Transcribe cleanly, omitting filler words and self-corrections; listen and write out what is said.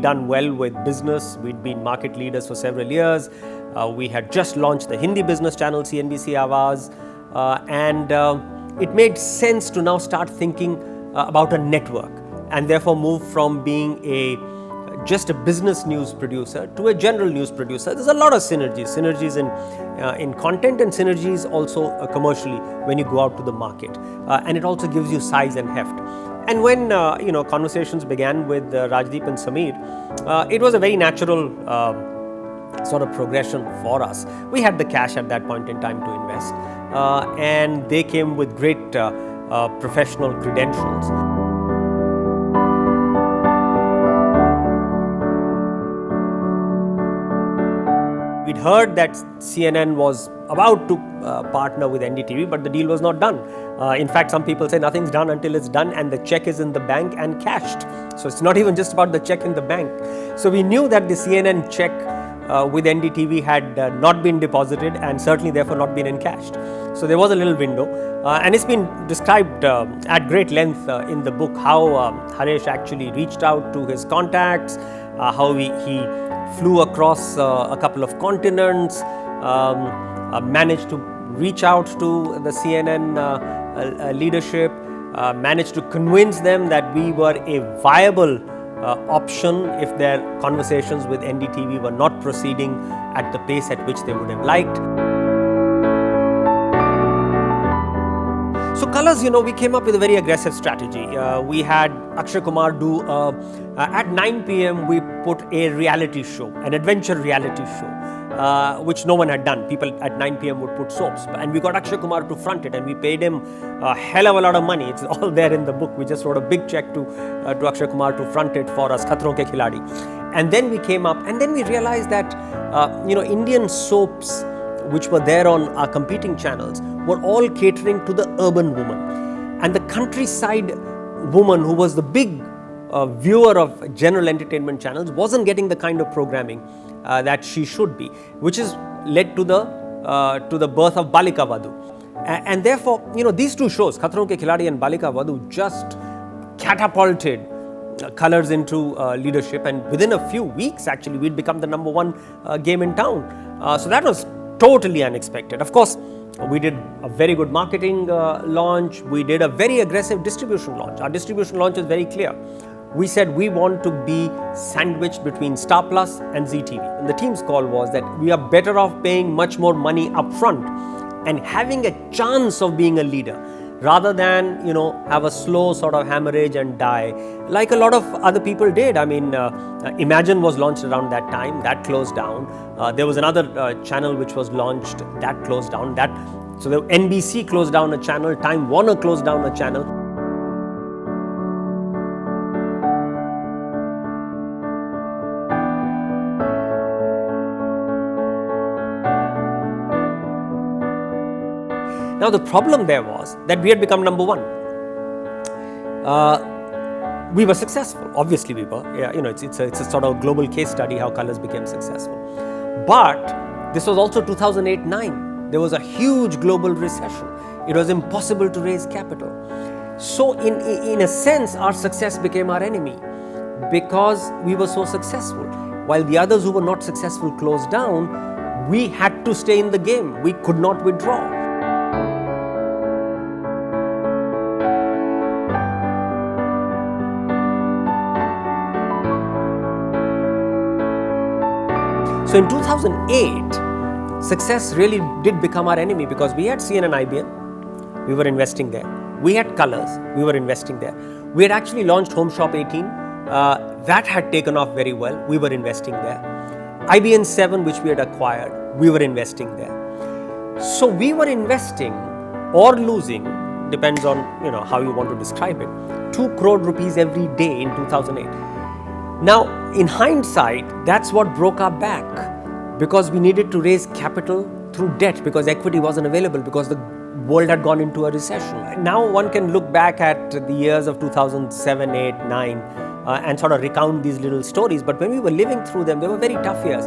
done well with business. We'd been market leaders for several years. We had just launched the Hindi business channel, CNBC Awaaz, and it made sense to now start thinking about a network, and therefore move from being just a business news producer to a general news producer. There's a lot of synergies in content, and synergies also commercially when you go out to the market, and it also gives you size and heft. And when conversations began with Rajdeep and Sameer, it was a very natural sort of progression for us. We had the cash at that point in time to invest, and they came with great professional credentials. We'd heard that CNN was about to partner with NDTV, but the deal was not done. In fact, some people say nothing's done until it's done and the check is in the bank and cashed. So it's not even just about the check in the bank. So we knew that the CNN check with NDTV had not been deposited and certainly therefore not been encashed. So there was a little window, and it's been described at great length in the book how Haresh actually reached out to his contacts, how he flew across a couple of continents, managed to reach out to the CNN leadership, managed to convince them that we were a viable option if their conversations with NDTV were not proceeding at the pace at which they would have liked. So Colors, we came up with a very aggressive strategy. We had Akshay Kumar do, at 9 p.m. we put a reality show, an adventure reality show, which no one had done. People at 9 p.m. would put soaps, and we got Akshay Kumar to front it, and we paid him a hell of a lot of money. It's all there in the book. We just wrote a big check to Akshay Kumar to front it for us, Khatron Ke Khiladi. And then we came up, and then we realized that, Indian soaps which were there on our competing channels were all catering to the urban woman. And the countryside woman, who was the big viewer of general entertainment channels, wasn't getting the kind of programming that she should be, which has led to the birth of Balika, Vadhu. And therefore, these two shows, Khatron Ke Khiladi and Balika, Vadhu, just catapulted Colors into leadership, and within a few weeks actually we'd become the number one game in town. So that was totally unexpected. Of course, we did a very good marketing launch. We did a very aggressive distribution launch. Our distribution launch is very clear. We said we want to be sandwiched between Star Plus and ZTV. And the team's call was that we are better off paying much more money upfront and having a chance of being a leader, rather than, have a slow sort of hemorrhage and die, like a lot of other people did. I mean, Imagine was launched around that time. That closed down. There was another channel which was launched. That closed down. So the NBC closed down a channel. Time Warner closed down a channel. Now the problem there was that we had become number one. We were successful. Obviously we were. Yeah, it's a sort of global case study how Colors became successful. But this was also 2008-9. There was a huge global recession. It was impossible to raise capital. So in a sense, our success became our enemy because we were so successful. While the others who were not successful closed down, we had to stay in the game. We could not withdraw. So in 2008, success really did become our enemy because we had CNN-IBN, we were investing there. We had Colors, we were investing there. We had actually launched Homeshop18, that had taken off very well, we were investing there. IBN 7, which we had acquired, we were investing there. So we were investing or losing, depends on how you want to describe it, 2 crore rupees every day in 2008. Now, in hindsight, that's what broke our back, because we needed to raise capital through debt because equity wasn't available because the world had gone into a recession. Now one can look back at the years of 2007, 8, 9 and sort of recount these little stories, but when we were living through them, they were very tough years.